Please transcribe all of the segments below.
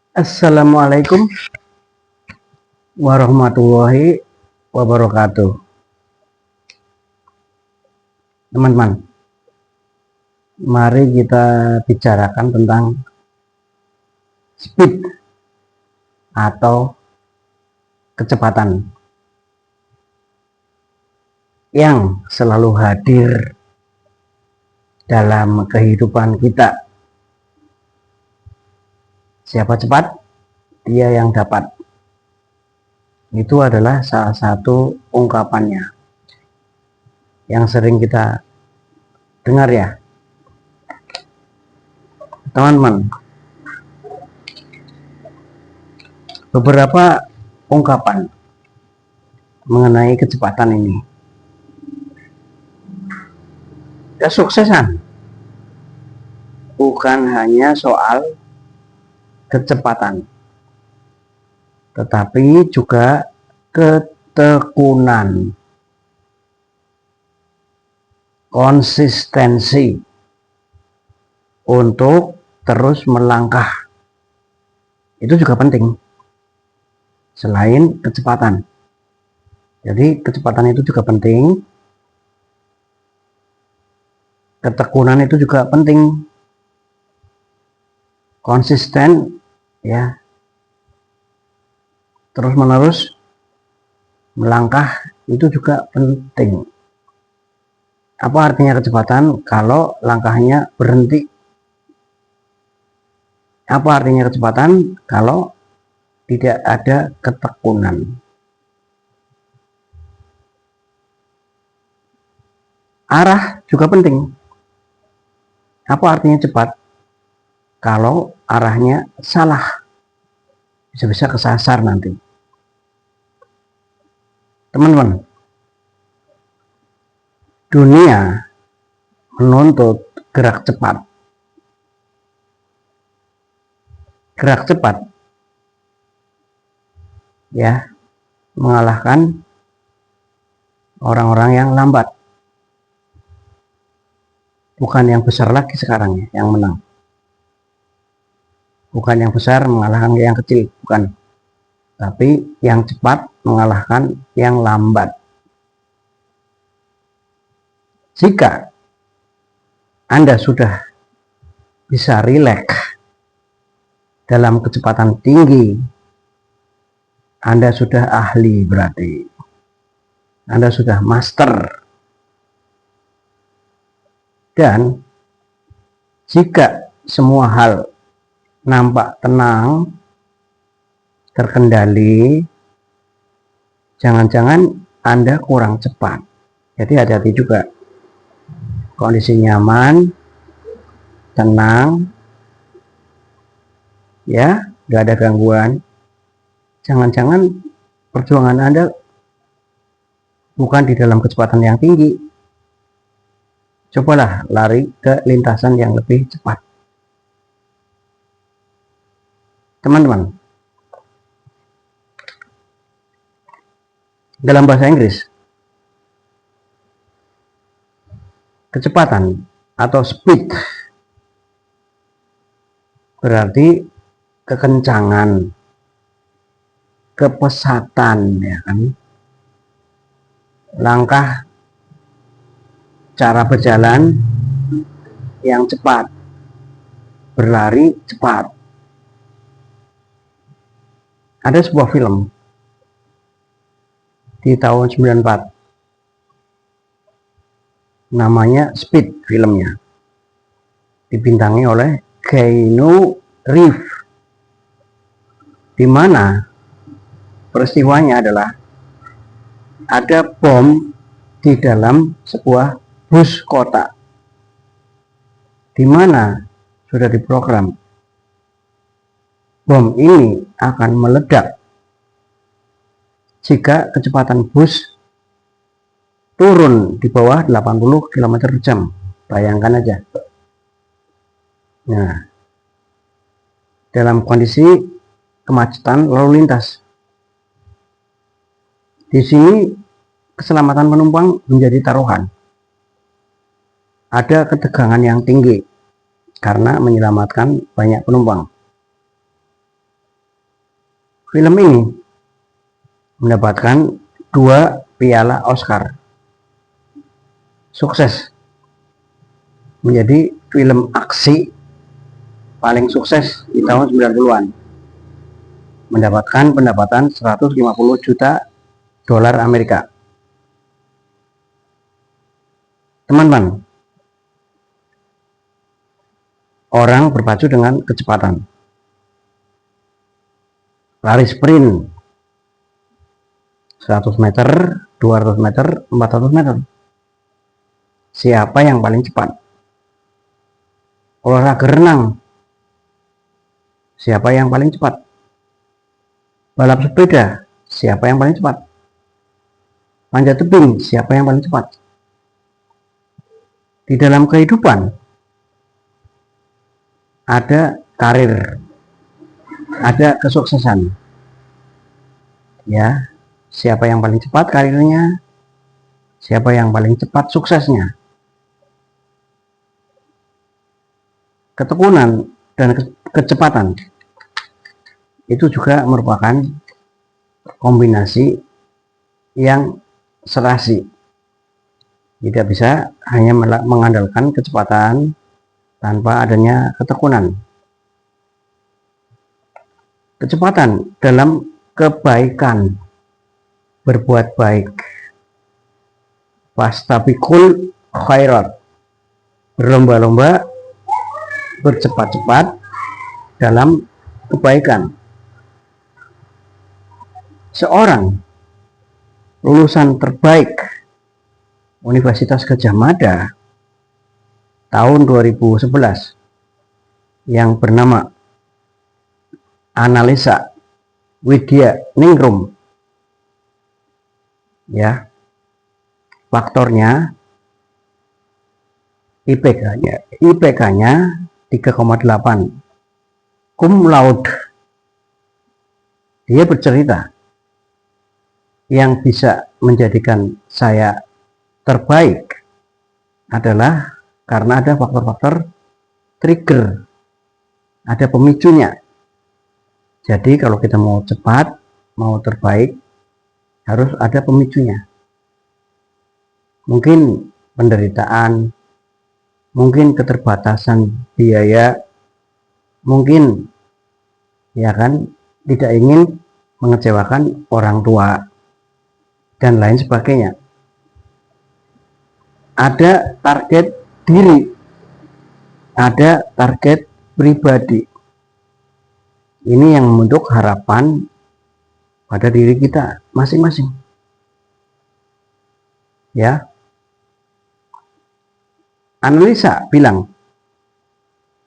Assalamualaikum warahmatullahi wabarakatuh. Teman-teman, mari kita bicarakan tentang speed atau kecepatan yang selalu hadir dalam kehidupan kita. Siapa cepat, dia yang dapat. Itu adalah salah satu ungkapannya yang sering kita dengar ya, teman-teman. Beberapa ungkapan mengenai kecepatan ini. Kesuksesan bukan hanya soal kecepatan, tetapi juga ketekunan, konsistensi untuk terus melangkah. Itu juga penting selain kecepatan. Jadi kecepatan itu juga penting, ketekunan itu juga penting, konsisten ya, terus menerus melangkah itu juga penting. Apa artinya kecepatan kalau langkahnya berhenti? Apa artinya kecepatan kalau tidak ada ketekunan? Arah juga penting. Apa artinya cepat kalau arahnya salah? Bisa-bisa kesasar nanti. Teman-teman, dunia menuntut gerak cepat. Gerak cepat ya, mengalahkan orang-orang yang lambat. Bukan yang besar lagi sekarang ya, yang menang. Bukan yang besar mengalahkan yang kecil, bukan. Tapi yang cepat mengalahkan yang lambat. Jika Anda sudah bisa rileks dalam kecepatan tinggi, Anda sudah ahli berarti. Anda sudah master. Dan jika semua hal nampak tenang, terkendali, jangan-jangan Anda kurang cepat. Jadi hati-hati juga. Kondisi nyaman, tenang, ya, gak ada gangguan. Jangan-jangan perjuangan Anda bukan di dalam kecepatan yang tinggi. Cobalah lari ke lintasan yang lebih cepat. Teman-teman, dalam bahasa Inggris, kecepatan atau speed berarti kekencangan, kepesatan ya kan, langkah, cara berjalan yang cepat, berlari cepat. Ada sebuah film di tahun 94, namanya Speed filmnya, dibintangi oleh Keanu Reeves, di mana peristiwanya adalah ada bom di dalam sebuah bus kota, di mana sudah diprogram bom ini akan meledak jika kecepatan bus turun di bawah 80 km per jam. Bayangkan aja. Nah, dalam kondisi kemacetan lalu lintas, di sini keselamatan penumpang menjadi taruhan. Ada ketegangan yang tinggi karena menyelamatkan banyak penumpang. Film ini mendapatkan 2 piala Oscar. Sukses menjadi film aksi paling sukses di tahun 90-an. Mendapatkan pendapatan 150 juta dolar Amerika. Teman-teman, orang berpacu dengan kecepatan. Lari sprint 100 meter, 200 meter, 400 meter. Siapa yang paling cepat? Olahraga renang. Siapa yang paling cepat? Balap sepeda. Siapa yang paling cepat? Panjat tebing. Siapa yang paling cepat? Di dalam kehidupan ada karir, ada kesuksesan. Ya, siapa yang paling cepat karirnya? Siapa yang paling cepat suksesnya? Ketekunan dan kecepatan itu juga merupakan kombinasi yang serasi. Tidak bisa hanya mengandalkan kecepatan tanpa adanya ketekunan. Kecepatan dalam kebaikan, berbuat baik. Fastabiqul khairat, berlomba-lomba, bercepat-cepat dalam kebaikan. Seorang lulusan terbaik Universitas Gadjah Mada tahun 2011 yang bernama Annalisa Widya Ningrum, ya, faktornya IPK-nya 3,8, cum laude. Dia bercerita, yang bisa menjadikan saya terbaik adalah karena ada faktor-faktor trigger, ada pemicunya. Jadi kalau kita mau cepat, mau terbaik, harus ada pemicunya. Mungkin penderitaan, mungkin keterbatasan biaya, mungkin ya kan tidak ingin mengecewakan orang tua dan lain sebagainya. Ada target diri, ada target pribadi. Ini yang membentuk harapan pada diri kita masing-masing. Ya. Analisa bilang,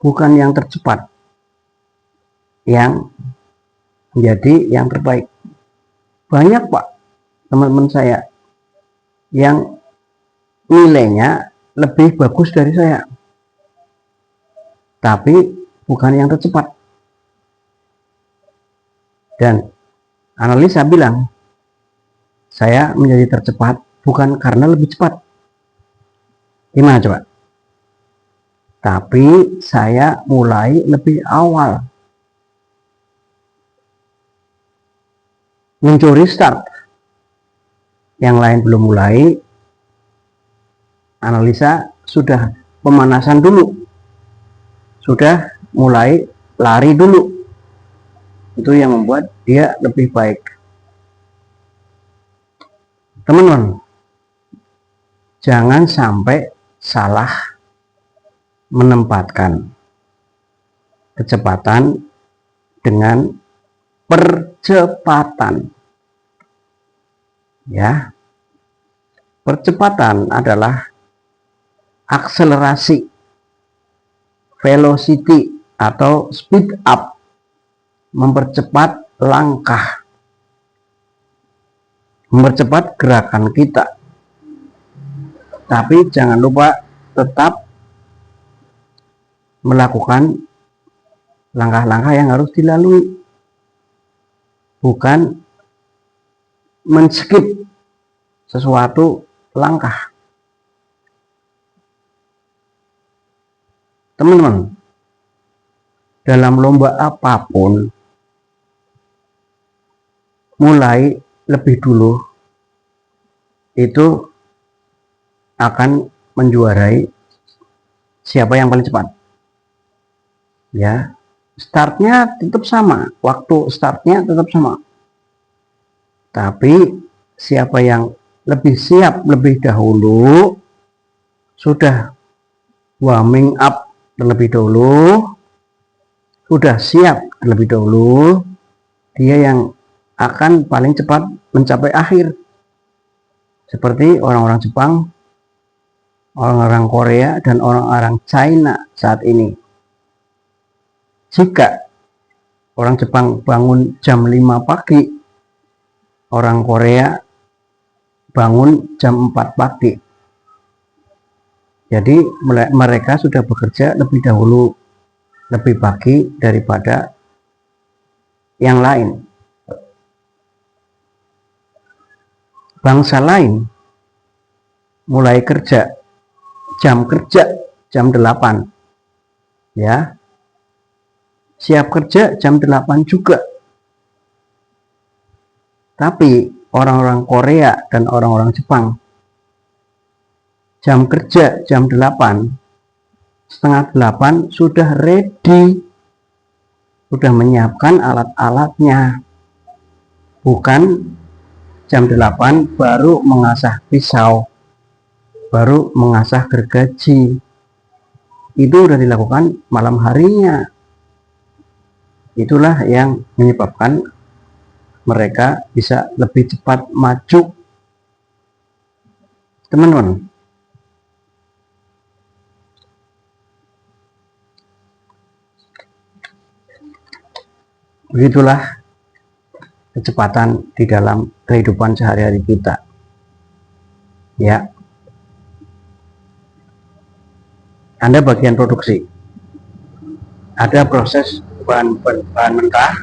bukan yang tercepat yang menjadi yang terbaik. Banyak Pak, teman-teman saya yang nilainya lebih bagus dari saya, tapi bukan yang tercepat. Dan analisa bilang, saya menjadi tercepat bukan karena lebih cepat. Gimana coba? Tapi saya mulai lebih awal, mencuri start. Yang lain belum mulai, analisa sudah pemanasan dulu, sudah mulai lari dulu. Itu yang membuat dia lebih baik. Teman-teman, jangan sampai salah menempatkan kecepatan dengan percepatan. Ya, percepatan adalah akselerasi, velocity atau speed up, mempercepat langkah, mempercepat gerakan kita. Tapi jangan lupa tetap melakukan langkah-langkah yang harus dilalui, bukan men-skip sesuatu langkah. Teman-teman, dalam lomba apapun mulai lebih dulu itu akan menjuarai siapa yang paling cepat. Ya, startnya tetap sama, waktu startnya tetap sama. Tapi siapa yang lebih siap lebih dahulu, sudah warming up terlebih dahulu, sudah siap terlebih dahulu, dia yang akan paling cepat mencapai akhir. Seperti orang-orang Jepang, orang-orang Korea, dan orang-orang China saat ini. Jika orang Jepang bangun jam 5 pagi, orang Korea bangun jam 4 pagi. Jadi mereka sudah bekerja lebih dahulu, lebih pagi daripada yang lain. Bangsa lain mulai kerja jam 8. Ya. Siap kerja jam 8 juga. Tapi orang-orang Korea dan orang-orang Jepang jam kerja jam 8, setengah 8 sudah ready, sudah menyiapkan alat-alatnya. Bukan jam 8 baru mengasah pisau, baru mengasah gergaji. Itu sudah dilakukan malam harinya. Itulah yang menyebabkan mereka bisa lebih cepat maju. Teman-teman, begitulah kecepatan di dalam kehidupan sehari-hari kita. Ya, Anda bagian produksi, ada proses bahan mentah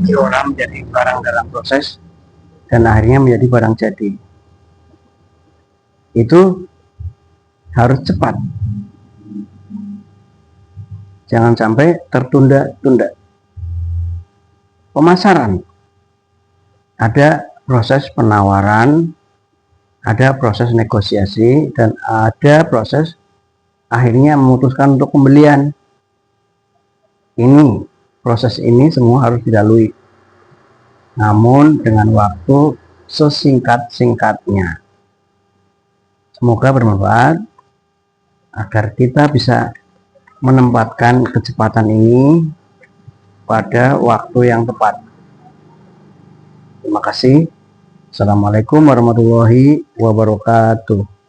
diolah menjadi barang dalam proses dan akhirnya menjadi barang jadi. Itu harus cepat, jangan sampai tertunda-tunda. Pemasaran, ada proses penawaran, ada proses negosiasi, dan ada proses akhirnya memutuskan untuk pembelian. Proses ini semua harus dilalui, namun dengan waktu sesingkat-singkatnya. Semoga bermanfaat agar kita bisa menempatkan kecepatan ini pada waktu yang tepat. Terima kasih. Assalamualaikum warahmatullahi wabarakatuh.